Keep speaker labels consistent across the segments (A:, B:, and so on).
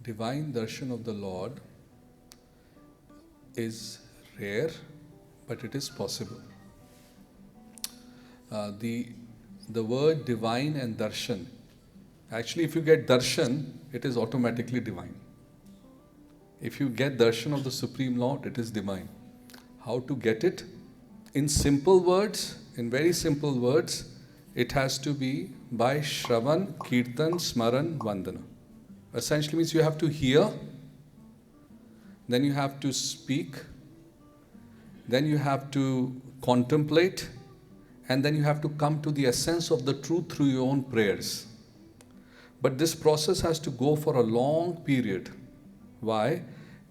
A: divine darshan of the Lord is rare, but it is possible. The word divine and darshan, actually if you get darshan, it is automatically divine. If you get darshan of the Supreme Lord, it is divine. How to get it? In simple words, in very simple words, it has to be by Shravan, Kirtan, Smaran, Vandana. Essentially means you have to hear, then you have to speak, then you have to contemplate, and then you have to come to the essence of the truth through your own prayers. But this process has to go for a long period. Why?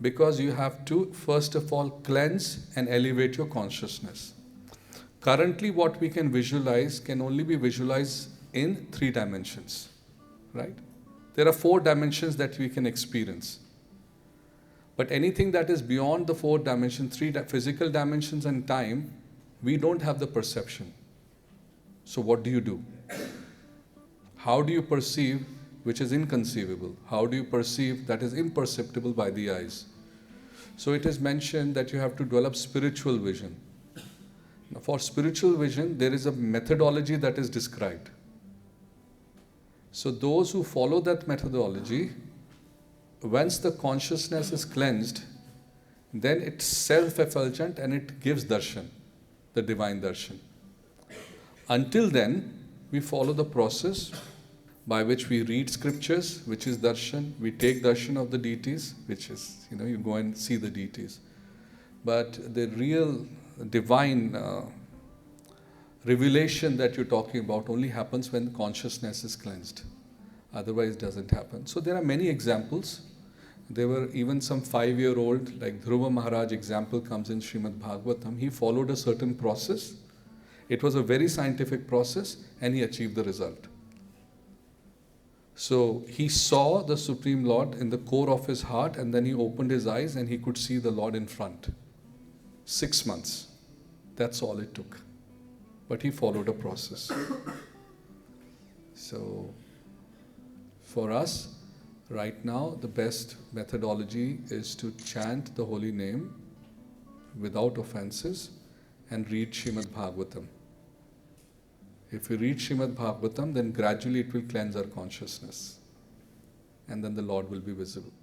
A: Because you have to, first of all, cleanse and elevate your consciousness. Currently, what we can visualize can only be visualized in 3 dimensions, right? There are 4 dimensions that we can experience. But anything that is beyond the 4 dimensions, 3 physical dimensions and time, we don't have the perception. So what do you do? How do you perceive which is inconceivable? How do you perceive that is imperceptible by the eyes? So it is mentioned that you have to develop spiritual vision. Now, for spiritual vision, there is a methodology that is described. So those who follow that methodology, once the consciousness is cleansed, then it's self-effulgent and it gives darshan, the divine darshan. Until then, we follow the process by which we read scriptures, which is darshan. We take darshan of the deities, which is, you go and see the deities. But the real divine revelation that you're talking about only happens when consciousness is cleansed. Otherwise, it doesn't happen. So there are many examples. There were even some 5-year-old, like Dhruva Maharaj example comes in Srimad Bhagavatam. He followed a certain process. It was a very scientific process and he achieved the result. So he saw the Supreme Lord in the core of his heart, and then he opened his eyes and he could see the Lord in front. 6 months. That's all it took. But he followed a process. So for us, right now, the best methodology is to chant the holy name without offenses and read Srimad Bhagavatam. If we read Srimad Bhagavatam, then gradually it will cleanse our consciousness. And then the Lord will be visible.